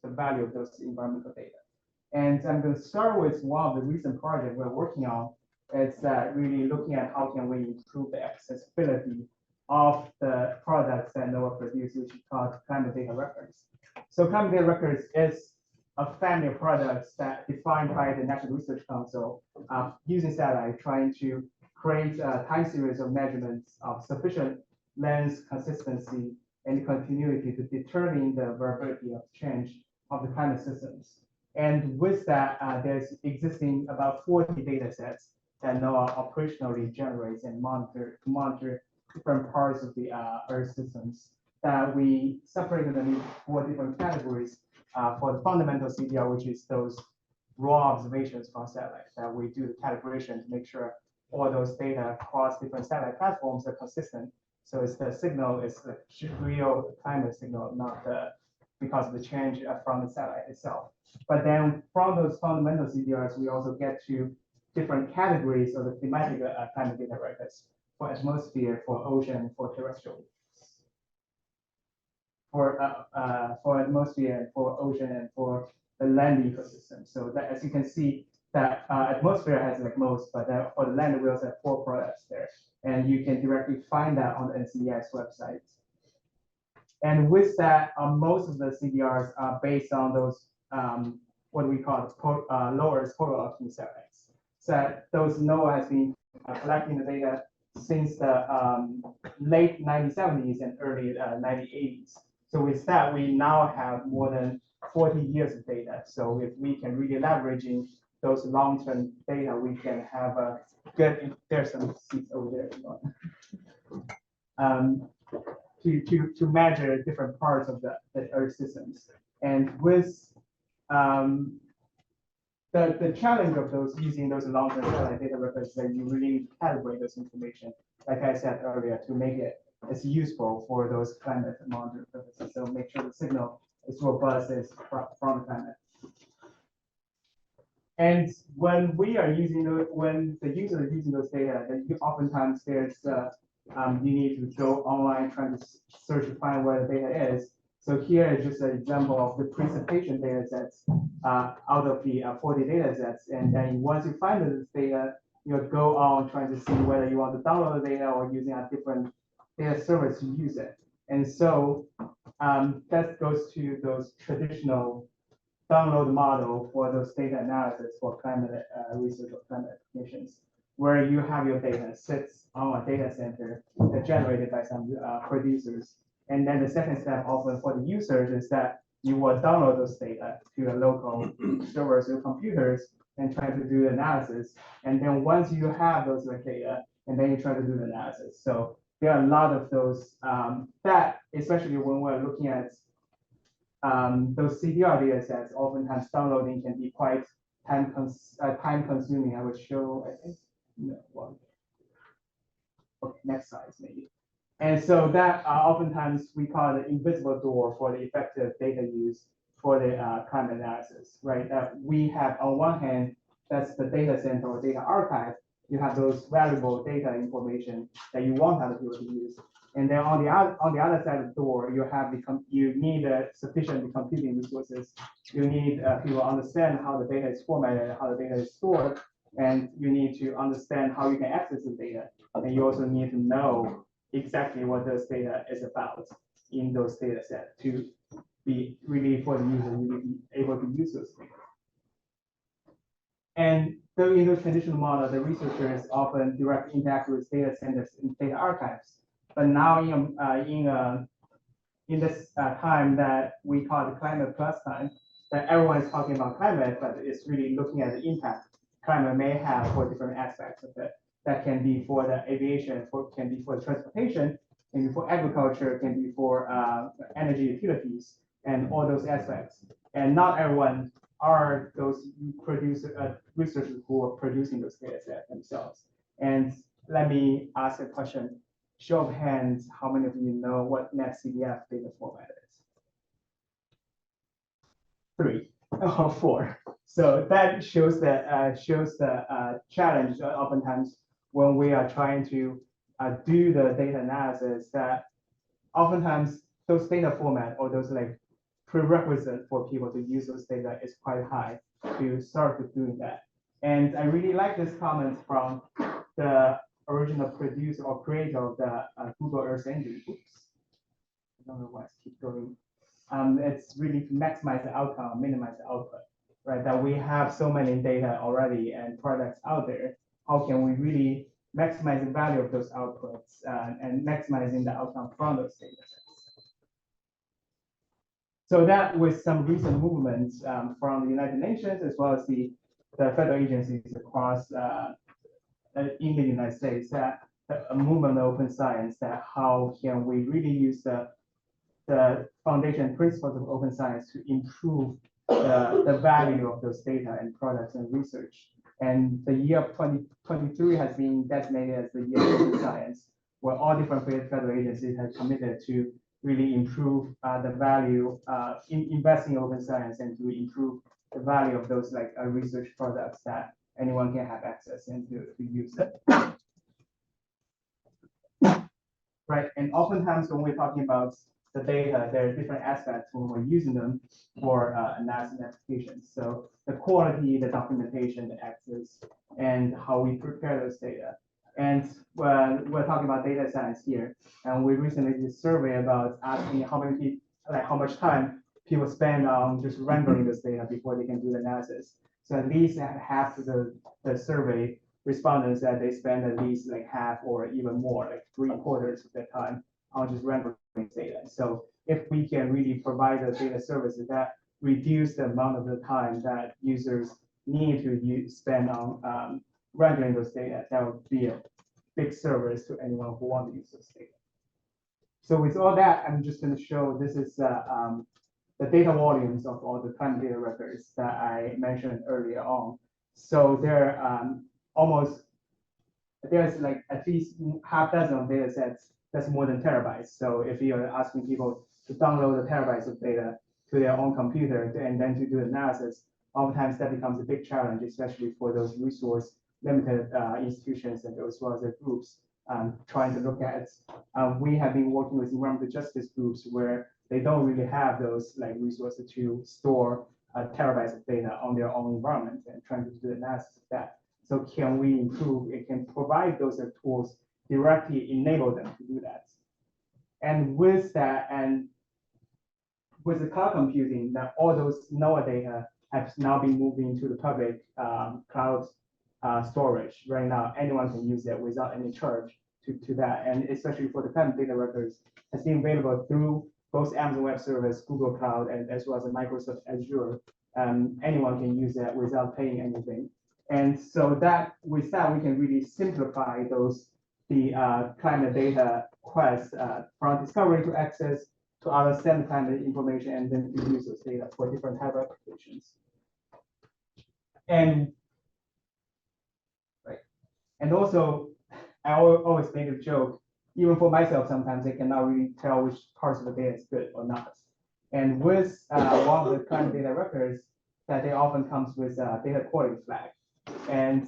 the value of those environmental data. And I'm going to start with one of the recent projects we're working on. It's really looking at how can we improve the accessibility of the products that NOAA produces, which is called climate data records. So climate data records is a family of products that defined by the National Research Council using satellite, trying to create a time series of measurements of sufficient length, consistency, and continuity to determine the variability of change of the climate systems. And with that, there's existing about 40 data sets that NOAA operationally generates and monitor different parts of the Earth systems that we separated them into 4 different categories for the fundamental CDR, which is those raw observations from satellites that we do the calibration to make sure all those data across different satellite platforms are consistent. So it's the signal is the real climate signal, not because of the change from the satellite itself. But then from those fundamental CDRs, we also get to different categories of the thematic climate data records for atmosphere, for ocean, for terrestrial. For atmosphere, for ocean, and for the land ecosystem. So that, as you can see, that atmosphere has like most, but for the land, we also have 4 products there. And you can directly find that on the NCES website. And with that, most of the CDRs are based on those, what we call low Earth polar altitude satellites. So those NOAA has been collecting the data since the late 1970s and early 1980s. So with that, we now have more than 40 years of data. So if we can really leveraging those long-term data, we can have a good, there's some seats over there to measure different parts of the Earth systems. And with the challenge of those using those long-term satellite data records that you really need to calibrate this information, like I said earlier, to make it as useful for those climate monitoring purposes. So make sure the signal is robust as from the climate. And when we are using when the user is using those data, then oftentimes there's you need to go online trying to search to find where the data is. So here is just an example of the precipitation data sets out of the 40 data sets. And then once you find this data, you'll go on trying to see whether you want to download the data or using a different data service to use it. And so that goes to those traditional download model for those data analysis for climate research or climate applications, where you have your data sits on a data center that's generated by some producers. And then the second step often for the users is that you will download those data to your local servers or computers and try to do the analysis. And then once you have those data, and then you try to do the analysis. So there are a lot of those that, especially when we're looking at those CDR data sets, oftentimes downloading can be quite time consuming. I would show, I think, no, one. Okay, next slide maybe. And so that oftentimes we call it the invisible door for the effective data use for the climate analysis, right? That we have on one hand, that's the data center or data archive. You have those valuable data information that you want other people to use. And then on the other side of the door, you need sufficient computing resources. You need people to understand how the data is formatted, how the data is stored, and you need to understand how you can access the data. And you also need to know exactly what this data is about in those data sets to be really for the user to be able to use those data. And though in the traditional model, the researchers often directly interact with data centers and data archives. But now in this time that we call the climate plus time, that everyone is talking about climate, but it's really looking at the impact climate may have for different aspects of it. That can be for the aviation, can be for transportation, can be for agriculture, can be for energy utilities, and all those aspects. And not everyone are those researchers who are producing those data sets themselves. And let me ask a question. Show of hands, how many of you know what NetCDF data format is? 3 or 4. So that shows the challenge oftentimes when we are trying to do the data analysis, that oftentimes those data format or those like prerequisite for people to use those data is quite high to start with doing that. And I really like this comment from the original producer or creator of the Google Earth Engine. Oops. I don't know why I keep going. It's really to maximize the outcome, minimize the output, right? That we have so many data already and products out there. How can we really maximize the value of those outputs and maximizing the outcome from those data sets? So that with some recent movements from the United Nations as well as the federal agencies across in the United States, that a movement of open science, that how can we really use the foundation principles of open science to improve the value of those data and products and research. And the year of 2023 has been designated as the year of open science, where all different federal agencies have committed to really improve the value in investing in open science and to improve the value of those like research products that anyone can have access and to use it. Right, and oftentimes when we're talking about the data, there are different aspects when we're using them for analysis applications. So the quality, the documentation, the access, and how we prepare those data. And we're talking about data science here, and we recently did a survey about asking how much time people spend on just rendering this data before they can do the analysis. So at least half of the survey respondents that they spend at least like half or even more, like 3/4 of their time on just rendering data. So if we can really provide the data services that reduce the amount of the time that users need to spend on rendering those data, that would be a big service to anyone who wants to use those data. So with all that, I'm just going to show this is the data volumes of all the climate data records that I mentioned earlier on. So there there's like at least half dozen of data sets that's more than terabytes. So if you're asking people to download the terabytes of data to their own computer and then to do analysis, oftentimes that becomes a big challenge, especially for those resource limited institutions and as well as the groups trying to look at. We have been working with environmental justice groups where they don't really have those like resources to store terabytes of data on their own environment and trying to do analysis of that. So can we improve? It can provide those tools directly enable them to do that. And with that, and with the cloud computing, that all those NOAA data have now been moved into the public cloud storage. Right now, anyone can use it without any charge to that. And especially for the climate data records, has been available through both Amazon Web Service, Google Cloud, and as well as Microsoft Azure. Anyone can use that without paying anything. And so that with that, we can really simplify the climate data quests from discovery to access to understand climate information and then to use those data for different type of applications. And right, and also I always make a joke. Even for myself, sometimes I cannot really tell which parts of the data is good or not. And with one of the climate data records, that they often comes with a data quality flag. And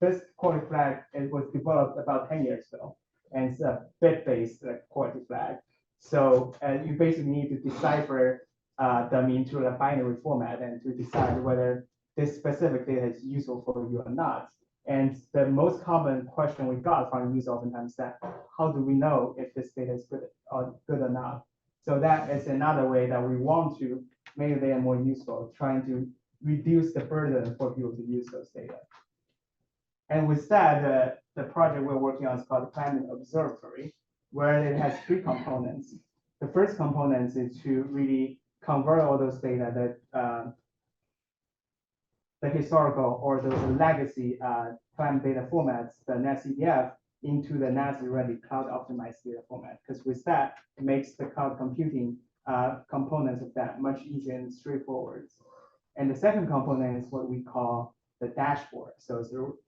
this quality flag was developed about 10 years ago, and it's a bit-based quality flag. So you basically need to decipher them into a binary format and to decide whether this specific data is useful for you or not. And the most common question we got from users oftentimes is that, how do we know if this data is good or not? So that is another way that we want to make the data more useful, trying to reduce the burden for people to use those data. And with that, the project we're working on is called the Climate Observatory, where it has 3 components. The first component is to really convert all those data that the historical or the legacy climate data formats, the NetCDF, into the NASA-ready cloud-optimized data format. Because with that, it makes the cloud computing components of that much easier and straightforward. And the second component is what we call the dashboard. So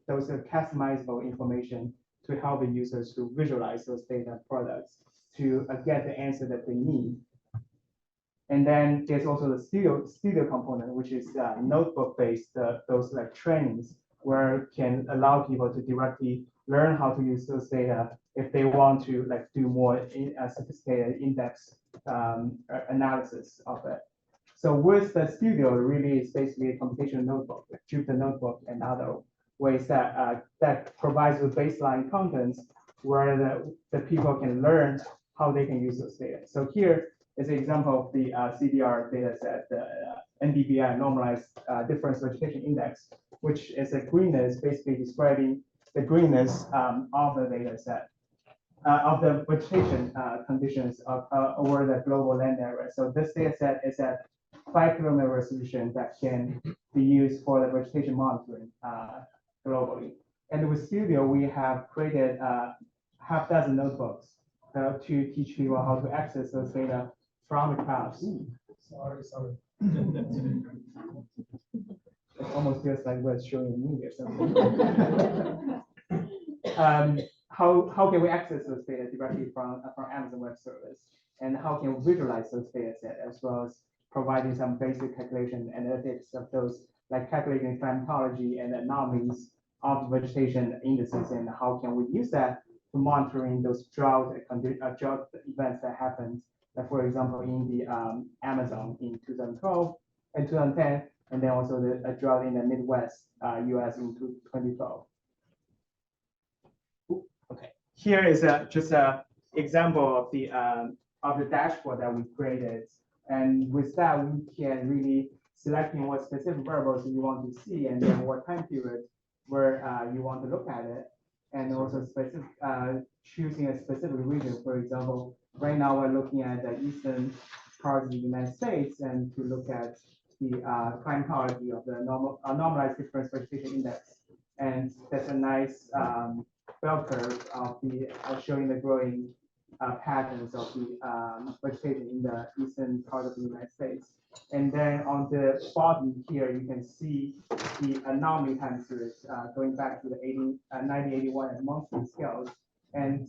those are customizable information to help the users to visualize those data products to get the answer that they need. And then there's also the studio component, which is notebook-based, those like trainings where it can allow people to directly learn how to use those data if they want to like do more sophisticated index analysis of it. So with the studio, really is basically a computational notebook, like Jupyter notebook and other ways that that provides the baseline contents where the people can learn how they can use those data. So here is an example of the CDR data set, the NDVI, normalized difference vegetation index, which is a greenness, basically describing the greenness of the data set, of the vegetation conditions over the global land area. So this data set is at 5 kilometer resolution that can be used for the vegetation monitoring globally. And with Studio, we have created half dozen notebooks to teach people how to access those data from the clouds. Sorry. It almost feels like we're showing a movie or something. How can we access those data directly from Amazon Web Service? And how can we visualize those data set, as well as providing some basic calculation analytics of those, like calculating climatology and anomalies of vegetation indices, and how can we use that to monitoring those drought events that happened, like for example, in the Amazon in 2012 and 2010, and then also the drought in the Midwest US in 2012. Okay, here is just an example of the dashboard that we created. And with that, we can really selecting what specific variables you want to see, and then what time period where you want to look at it, and also specific choosing a specific region. For example, right now we're looking at the eastern part of the United States, and to look at the climatology of the normalized difference vegetation index. And that's a nice bell curve of the showing the growing patterns of the vegetation in the eastern part of the United States. And then on the bottom here, you can see the anomaly time series going back to the 1981 and monthly scales. And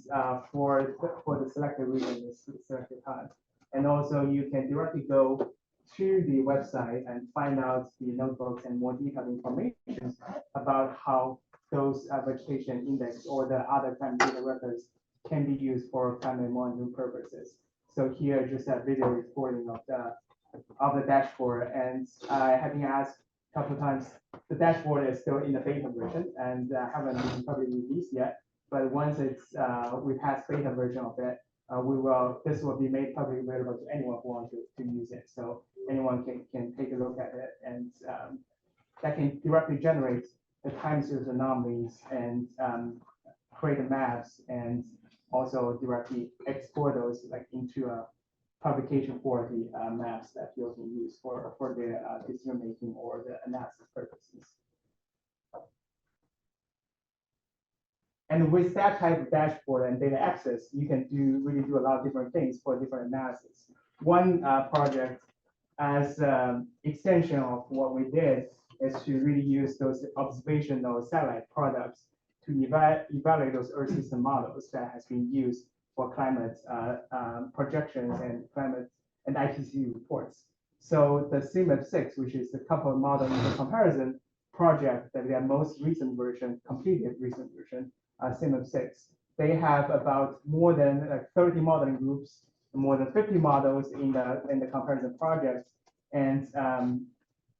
for the selected region, is selected time. And also you can directly go to the website and find out the notebooks and more detailed information about how those vegetation index or the other climate data records can be used for climate monitoring purposes. So here, just a video recording of the dashboard, and I have been asked a couple of times. The dashboard is still in the beta version and haven't been publicly released yet. But once it's we pass beta version of it, this will be made publicly available to anyone who wants to use it. So anyone can take a look at it, and that can directly generate the time series anomalies and create the maps, and also directly export those like into a publication for the maps that people can use for their decision making or the analysis purposes. And with that type of dashboard and data access, you can really do a lot of different things for different analysis. One project as extension of what we did is to really use those observational satellite products to evaluate those Earth system models that has been used for climate projections and climate and IPCC reports. So the CMIP6, which is the coupled model comparison project, that their most recent version, completed recent version, CMIP6, they have about more than 30 modeling groups, more than 50 models in the comparison projects, and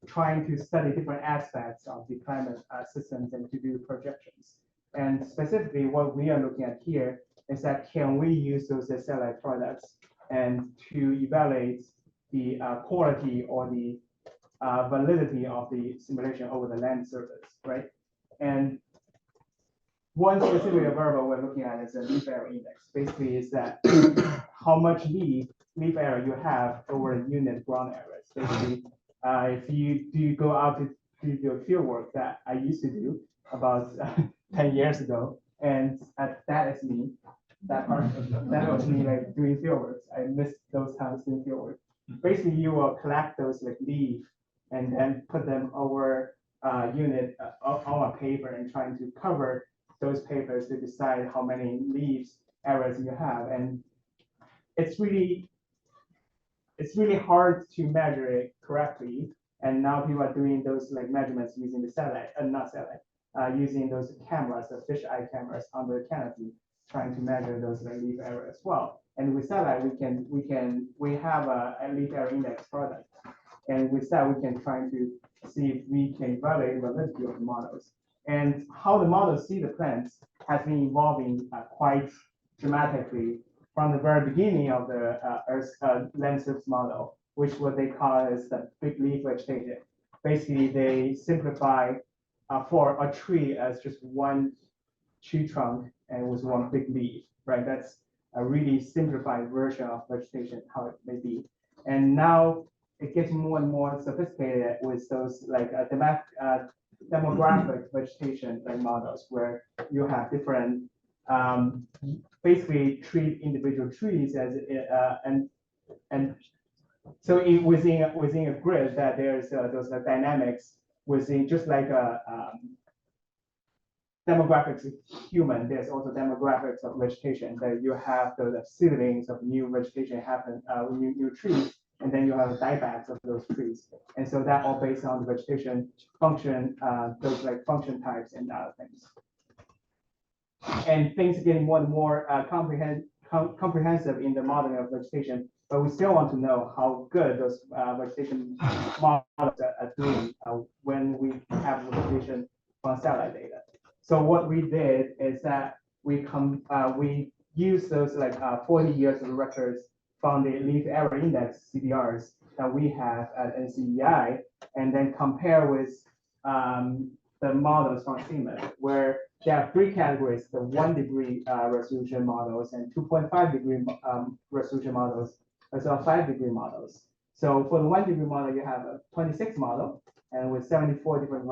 trying to study different aspects of the climate systems and to do projections. And specifically, what we are looking at here is that can we use those satellite products and to evaluate the quality or the validity of the simulation over the land surface, right? And one specific variable we're looking at is the leaf area index. Basically, is that how much leaf area you have over a unit ground area. Basically, if you do go out to do your field work that I used to do about 10 years ago, and that is me. That was me like doing field work. I missed those times doing field work. Basically, you will collect those like leaf and then put them over unit on a paper and trying to cover those papers to decide how many leaves areas you have. And it's really hard to measure it correctly. And now people are doing those like measurements using the satellite, not satellite, using those cameras, the fisheye cameras under the canopy. trying to measure those like leaf area as well. And with satellite, we have a leaf area index product. And with that, we can try to see if we can evaluate the validity of the models. And how the models see the plants has been evolving quite dramatically from the very beginning of the Earth land surface model, which what they call as the big leaf vegetation. Basically, they simplify for a tree as just one tree trunk and with one big leaf, right? That's a really simplified version of vegetation, how it may be. And now it gets more and more sophisticated with those like demographic vegetation like models where you have different basically treat individual trees as and so within a grid that there's those dynamics within just like a demographics of human, there's also demographics of vegetation that you have the seedlings of new vegetation happen, new trees, and then you have the diebacks of those trees. And so that all based on the vegetation function, those like function types and other things. And things are getting more and more comprehensive in the modeling of vegetation, but we still want to know how good those vegetation models are doing when we have vegetation from satellite data. So what we did is that we use those like 40 years of records from the leaf area index CDRs that we have at NCEI, and then compare with the models from CMIP, where there are three categories: the 1 degree resolution models and 2.5 degree resolution models, as well as 5 degree models. So for the 1 degree model, you have a 26 model, and with 74 different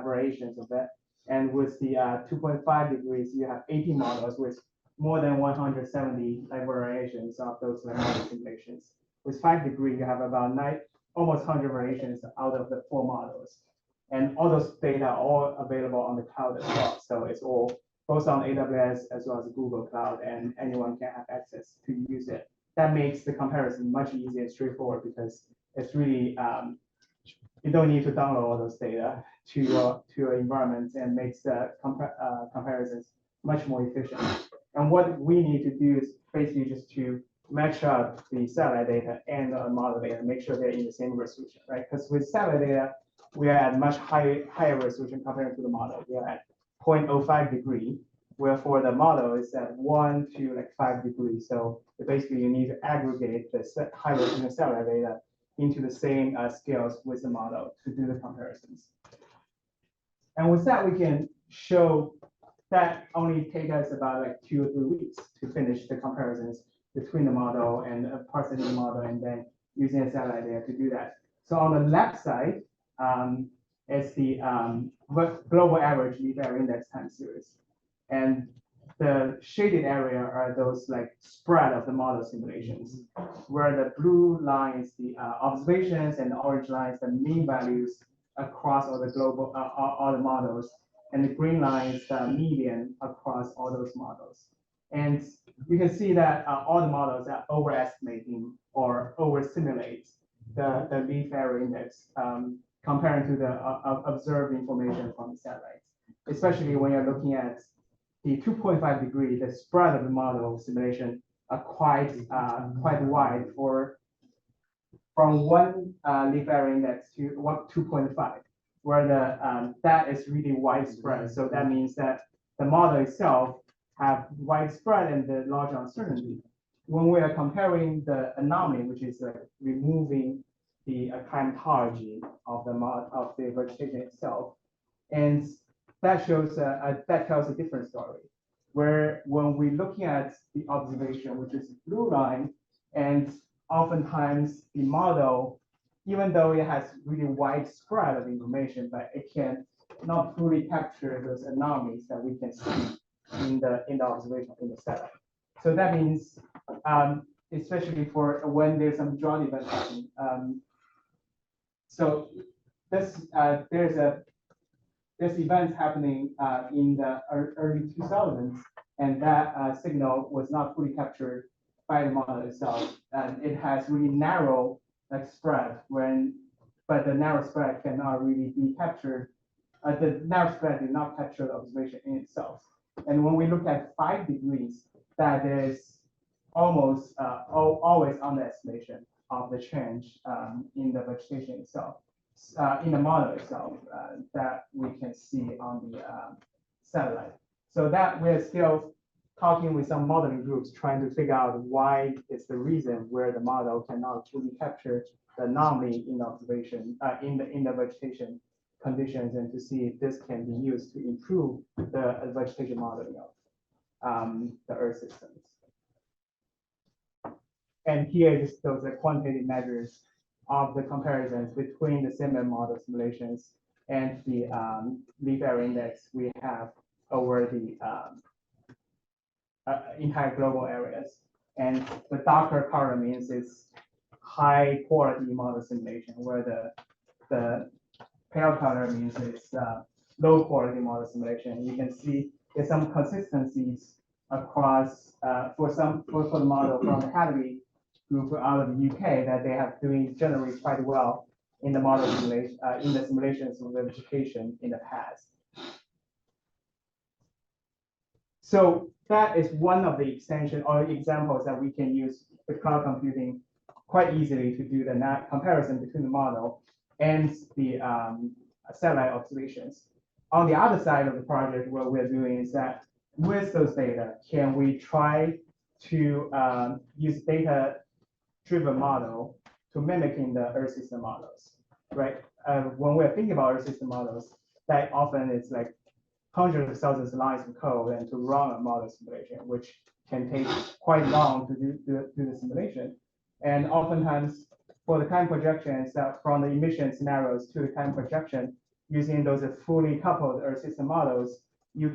variations of that. And with the 2.5 degrees, you have 80 models with more than 170 variations of those model simulations. With 5 degree, you have about almost 100 variations out of the 4 models. And all those data are all available on the cloud as well. So it's all both on AWS as well as Google Cloud, and anyone can have access to use it. That makes the comparison much easier and straightforward because it's really, you don't need to download all those data to your environment, and makes the comparisons much more efficient. And what we need to do is basically just to match up the satellite data and the model data, make sure they're in the same resolution, right? Because with satellite data, we are at much higher resolution compared to the model. We are at 0.05 degree, where for the model it's at 1 to like 5 degrees. So basically you need to aggregate the high resolution satellite data into the same scales with the model to do the comparisons. And with that, we can show that only take us about like 2 or 3 weeks to finish the comparisons between the model and parsing the model, and then using a satellite data to do that. So on the left side, is the global average leaf area index time series. And the shaded area are those like spread of the model simulations, where the blue line is the observations and the orange line is the mean values across all the global, all the models. And the green line is the median across all those models. And you can see that all the models are overestimating or overstimulate the leaf area index comparing to the observed information from the satellites, especially when you're looking at the 2.5 degree, the spread of the model simulation are quite wide from one leaf area index to 2.5, where the that is really widespread. So that means that the model itself have widespread and the large uncertainty. When we are comparing the anomaly, which is removing the climatology of the vegetation itself, and that shows that tells a different story. Where when we're looking at the observation, which is the blue line, and oftentimes the model, even though it has really widespread of information, but it can not fully capture those anomalies that we can see in the observation in the satellite. So that means, especially for when there's some drought event happening. So there's events happening in the early 2000s, and that signal was not fully captured by the model itself. And it has really narrow spread but the narrow spread cannot really be captured. The narrow spread did not capture the observation in itself. And when we look at 5 degrees, that is almost always underestimation of the change in the vegetation itself, in the model itself that we can see on the satellite. So that we're still talking with some modeling groups trying to figure out why is the reason where the model cannot fully capture the anomaly in observation in the vegetation conditions, and to see if this can be used to improve the vegetation modeling of the Earth systems. And here just those are quantitative measures of the comparisons between the similar model simulations and the leaf area index we have over the entire global areas. And the darker color means it's high quality model simulation, where the pale color means it's low quality model simulation. You can see there's some consistencies across for the model from the Hadley group out of the UK that they have doing generally quite well in the model simulation in the simulations of vegetation in the past. So that is one of the extension or examples that we can use with cloud computing quite easily to do the comparison between the model and the satellite observations. On the other side of the project, what we're doing is that with those data, can we try to use data-driven model to mimicking the Earth system models, right? When we're thinking about Earth system models, that often it's like hundreds of thousands of lines of code and to run a model simulation, which can take quite long to do the simulation. And oftentimes, for the time projections from the emission scenarios to the time projection, using those fully coupled Earth system models, you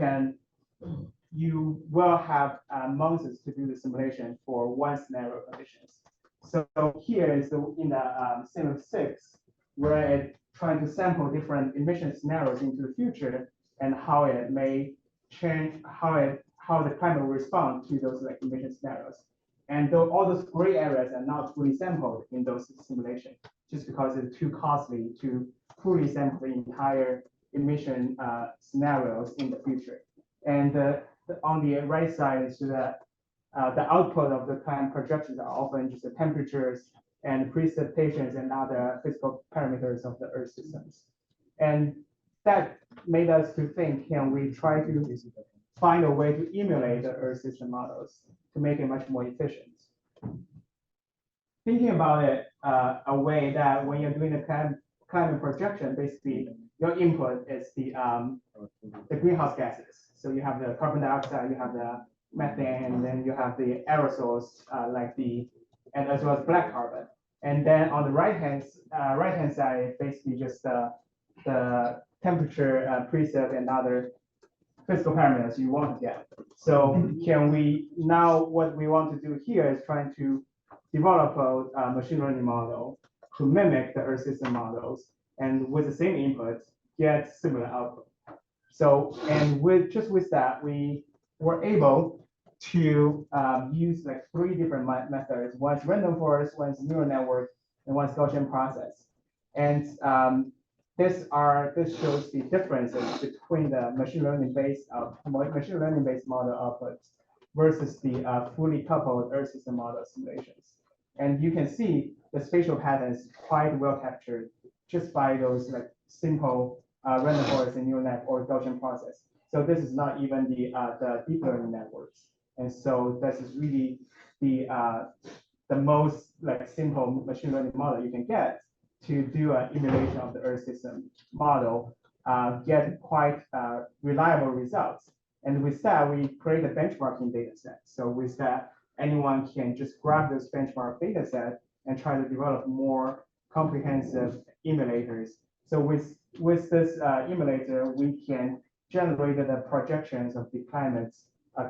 will have months to do the simulation for one scenario conditions. So here is in the sim 6, where it's trying to sample different emission scenarios into the future and how it may change, how the climate will respond to those like emission scenarios. And though all those gray areas are not fully sampled in those simulations, just because it's too costly to fully sample the entire emission scenarios in the future. And on the right side is that the output of the climate projections are often just the temperatures and precipitations and other physical parameters of the Earth systems. And that made us to think, can we try to find a way to emulate the Earth system models to make it much more efficient? Thinking about it a way that when you're doing the climate projection, basically your input is the greenhouse gases. So you have the carbon dioxide, you have the methane, and then you have the aerosols and as well as black carbon. And then on the right hand side, basically just the temperature, precip, and other physical parameters you want to get. So can we now, what we want to do here is trying to develop a machine learning model to mimic the Earth system models, and with the same inputs, get similar output. So, and with that, we were able to use like 3 different methods. One's random forest, one's neural network, and one's Gaussian process. And this shows the differences between the machine learning based model outputs versus the fully coupled Earth system model simulations. And you can see the spatial patterns quite well captured just by those like simple random forest and neural net or Gaussian process. So this is not even the deep learning networks. And so this is really the most like simple machine learning model you can get to do an emulation of the Earth system model, get quite reliable results. And with that, we create a benchmarking data set. So with that, anyone can just grab this benchmark data set and try to develop more comprehensive emulators. So with this emulator, we can generate the projections of the climate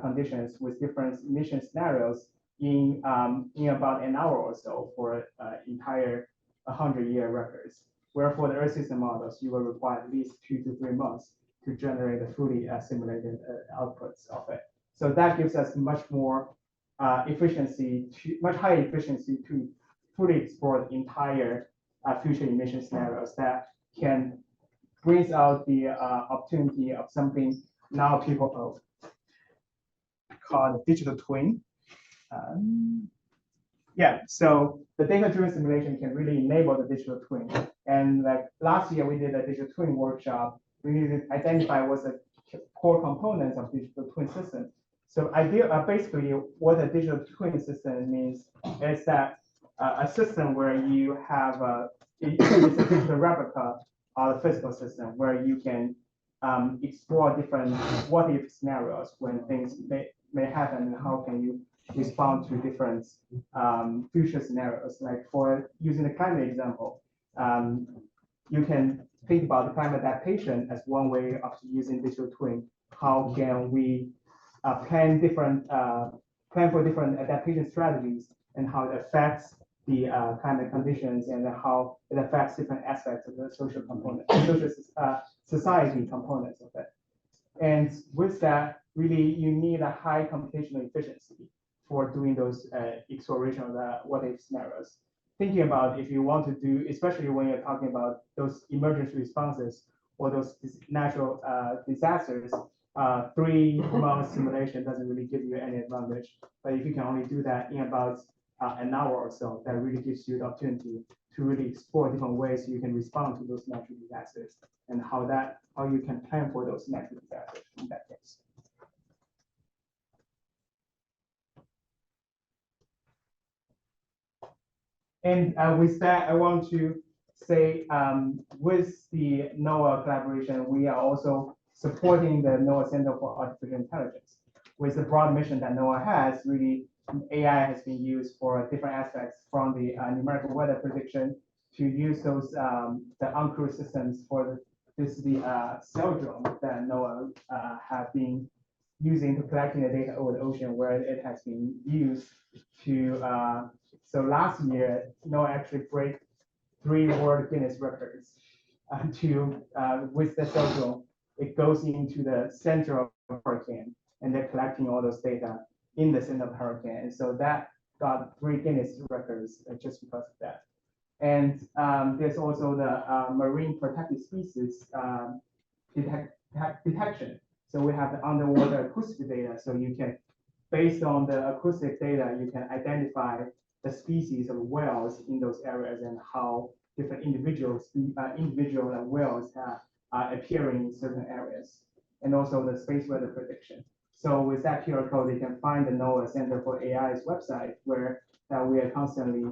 conditions with different emission scenarios in about an hour or so for entire 100-year records. Where for the Earth system models, you will require at least 2 to 3 months to generate the fully simulated outputs of it. So that gives us much more much higher efficiency to fully explore the entire future emission scenarios that can brings out the opportunity of something now people called digital twin. Yeah, so the data-driven simulation can really enable the digital twin. And like last year, we did a digital twin workshop. We needed to identify what's the core components of digital twin system. So basically, what a digital twin system means is that a system where you have it's a digital replica of the physical system, where you can explore different what-if scenarios when things may happen, and how can you respond to different future scenarios. Like for using the climate example, you can think about the climate adaptation as one way of using digital twin. How can we plan for different adaptation strategies, and how it affects the climate conditions, and how it affects different aspects of the social component, society components of it. And with that, really, you need a high computational efficiency for doing those exploration of the what-if scenarios. Thinking about if you want to do, especially when you're talking about those emergency responses or those natural disasters, 3-month simulation doesn't really give you any advantage. But if you can only do that in about an hour or so, that really gives you the opportunity to really explore different ways you can respond to those natural disasters, and how you can plan for those natural disasters in that case. And with that, I want to say, with the NOAA collaboration, we are also supporting the NOAA Center for Artificial Intelligence. With the broad mission that NOAA has, really, AI has been used for different aspects, from the numerical weather prediction to use those the uncrewed systems for the cell drone that NOAA have been using to collecting the data over the ocean, where it has been used to so last year, NOAA actually break 3 World Guinness records with the cell drone. It goes into the center of a hurricane, and they're collecting all those data in the center of the hurricane. And so that got 3 Guinness records just because of that. And there's also the marine protected species detection. So we have the underwater acoustic data. So you can, based on the acoustic data, you can identify the species of whales in those areas, and how different individual whales are appearing in certain areas, and also the space weather prediction. So with that QR code, you can find the NOAA Center for AI's website, where we are constantly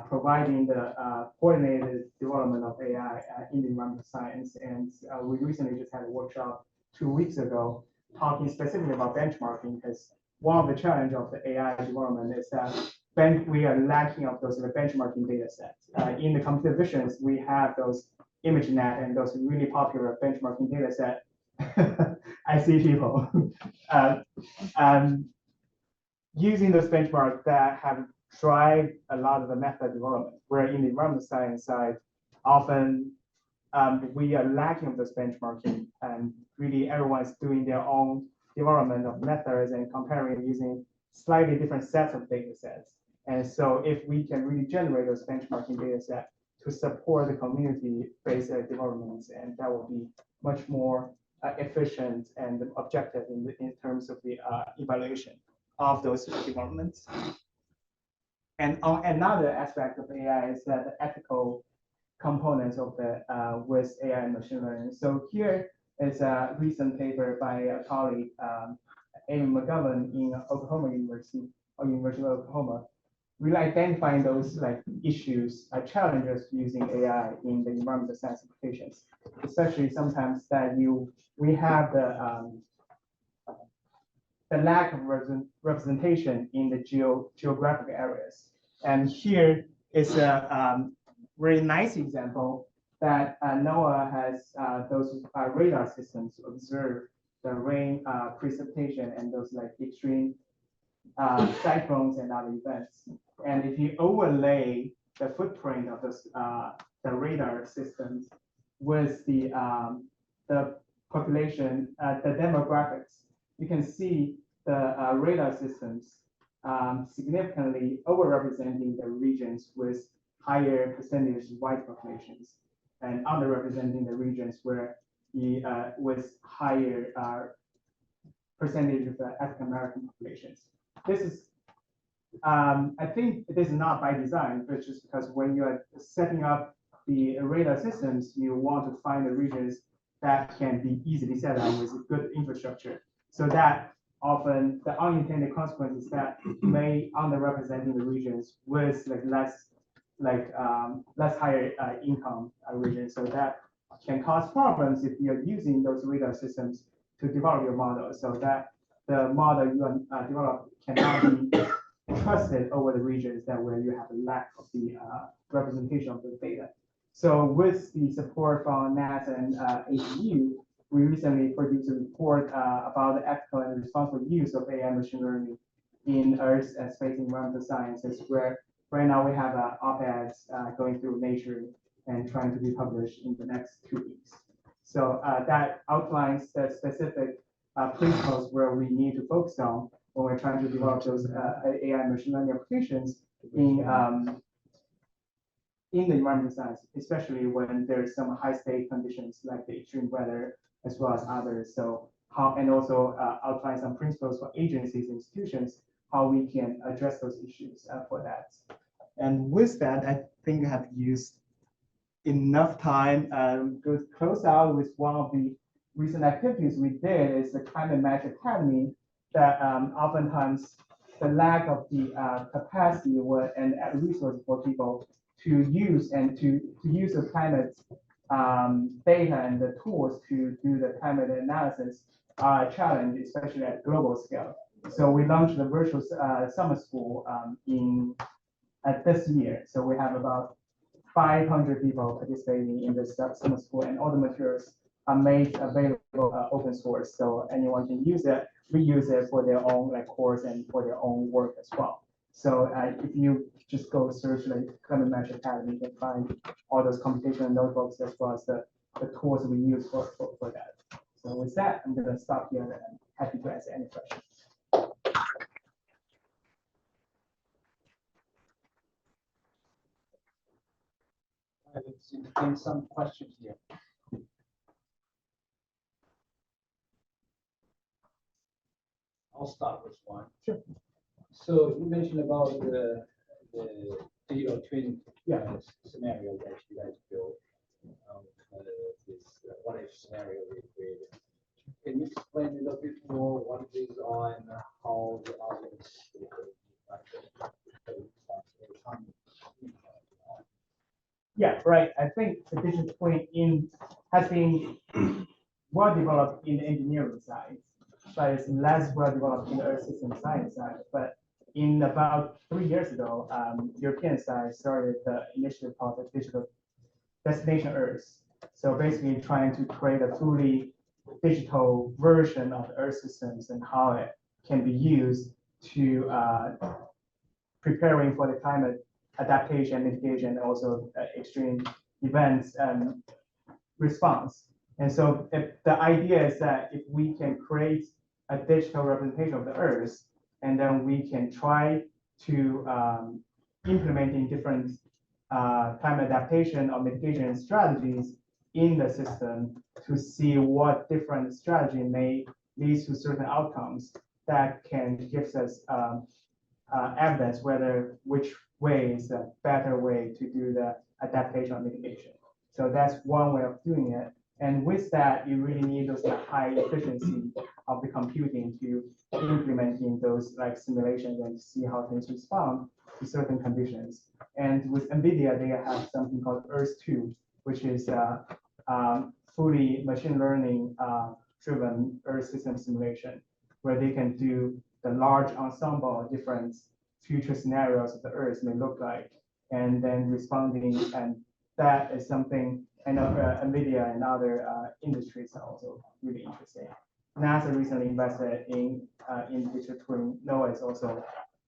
providing the coordinated development of AI in the environmental science. And we recently just had a workshop 2 weeks ago talking specifically about benchmarking, because one of the challenges of the AI development is that we are lacking of those benchmarking data sets. In the computer visions, we have those ImageNet and those really popular benchmarking data set. I see people using those benchmarks that have drive a lot of the method development, where in the environmental science side, often we are lacking of those benchmarking, and really everyone's doing their own development of methods and comparing using slightly different sets of data sets. And so if we can really generate those benchmarking data sets to support the community-based developments, and that will be much more efficient and objective in terms of the evaluation of those developments. And on another aspect of AI is that the ethical components of the with AI and machine learning. So here is a recent paper by a colleague, Amy McGovern in Oklahoma University, or University of Oklahoma, really identifying those issues, challenges using AI in the environmental science applications, especially sometimes that we have the lack of representation in the geographic areas. And here is a very nice example that NOAA has those radar systems to observe the rain precipitation and those extreme cyclones and other events. And if you overlay the footprint of this, the radar systems with the population, the demographics, you can see the radar systems significantly overrepresenting the regions with higher percentage white populations, and underrepresenting the regions where with higher percentage of the African American populations. This is, I think this is not by design, but just because when you are setting up the radar systems, you want to find the regions that can be easily set up with good infrastructure. So that often the unintended consequences that may underrepresenting the regions with less higher income regions. So that can cause problems if you're using those radar systems to develop your model. So that the model you develop cannot be trusted over the regions that where you have a lack of the representation of the data. So with the support from NASA and APU, we recently produced a report about the ethical and responsible use of AI machine learning in Earth and space environmental sciences, where right now we have op-eds going through Nature and trying to be published in the next 2 weeks. So that outlines the specific principles where we need to focus on when we're trying to develop those AI machine learning applications in the environmental science, especially when there's some high stake conditions like the extreme weather as well as others. So how, and also outline some principles for agencies, institutions, how we can address those issues for that. And with that, I think I have used enough time. Go close out with one of the recent activities we did is the Climate Match Academy that oftentimes the lack of the capacity and resources for people to use and to use the climate data and the tools to do the climate analysis are a challenge, especially at global scale. So we launched the virtual summer school at this year. So we have about 500 people participating in this summer school, and all the materials are made available open source. So anyone can use it, reuse it for their own course and for their own work as well. So if you just go search Climate Match Academy, you can find all those computational notebooks as well as the tools we use for that. So with that, I'm going to stop here and I'm happy to answer any questions. Let's entertain some questions here. I'll start with one. Sure. So you mentioned about the digital twin scenario that you guys built. This what if scenario we created. Can you explain a little bit more what it is on how the audience Yeah, right. I think the digital twin has been well developed in the engineering side, but it's less well developed in the earth system science side. But in about 3 years ago, European side started the initiative called the Digital Destination Earth. So basically trying to create a fully digital version of the earth systems and how it can be used to preparing for the climate adaptation, mitigation, and also extreme events response. And so the idea is that if we can create a digital representation of the Earth, and then we can try to implementing different climate adaptation or mitigation strategies in the system to see what different strategy may lead to certain outcomes that can give us evidence which way is a better way to do the adaptation or mitigation. So that's one way of doing it. And with that, you really need those high efficiency of the computing to implementing those simulations and see how things respond to certain conditions. And with NVIDIA, they have something called Earth-2, which is fully machine learning driven Earth system simulation, where they can do the large ensemble of different future scenarios of the Earth may look like, and then responding. And that is something I know NVIDIA and other industries are also really interested. NASA recently invested in digital twin. NOAA is also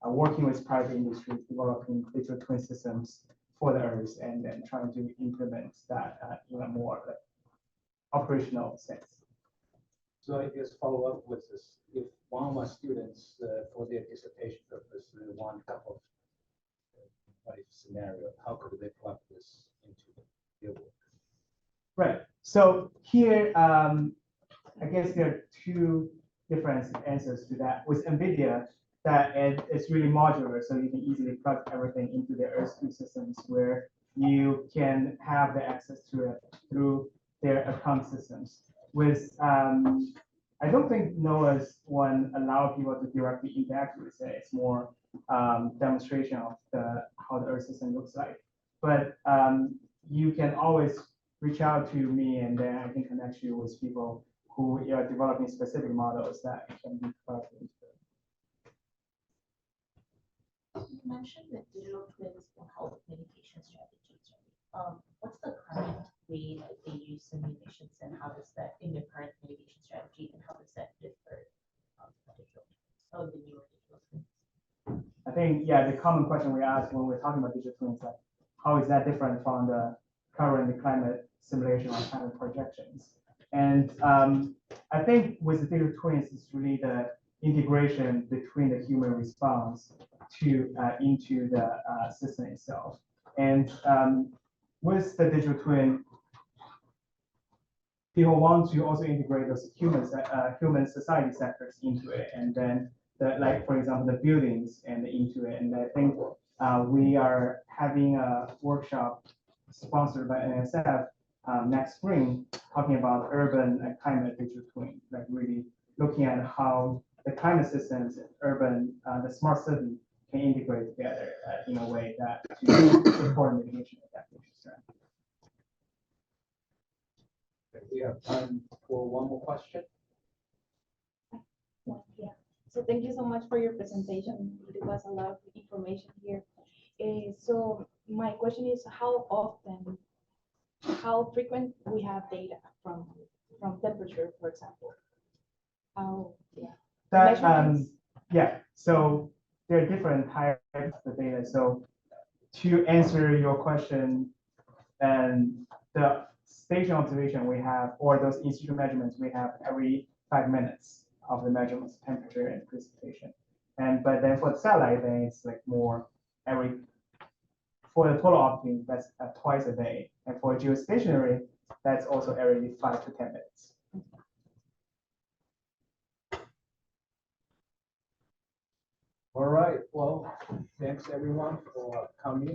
working with private industries, developing digital twin systems for the Earth, and then trying to implement that in a more operational sense. So I guess follow up with this. If one of my students for their dissertation purpose want a couple of what if scenario, how could they plug this into their work? Right. So here, I guess there are two different answers to that. With NVIDIA, that it's really modular, so you can easily plug everything into the Earth-2 systems where you can have the access to it through their account systems. With I don't think NOAA's one allow people to directly interact with it. It's more demonstration of how the Earth system looks like. But you can always reach out to me, and then I can connect you with people who are developing specific models that can be plugged into. You mentioned that digital twins will help mitigation strategies, right? What's the current way that they use simulations, and how does that in the current mitigation strategy, and how does that differ from the newer digital twins? I think, yeah, the common question we ask when we're talking about digital twins, like, how is that different from the current climate simulation or climate projections? And I think with the digital twins, it's really the integration between the human response to into the system itself. And with the digital twin, people want to also integrate those human society sectors into it, and then like, for example, the buildings and into it. And I think we are having a workshop sponsored by NSF next spring, talking about urban and climate digital twin, like really looking at how the climate systems and urban, the smart city can integrate together in a way that to support mitigation adaptation strategy. We have time for one more question. Yeah. So thank you so much for your presentation. It was a lot of information here. So my question is, how frequent we have data from temperature, for example? Yeah. So there are different types of data. So to answer your question, and the station observation we have, or those in-situ measurements we have every 5 minutes of the measurements, temperature and precipitation. But then for the satellite, then it's like more for the total optic, that's twice a day. And for geostationary, that's also every 5 to 10 minutes. All right, well, thanks everyone for coming.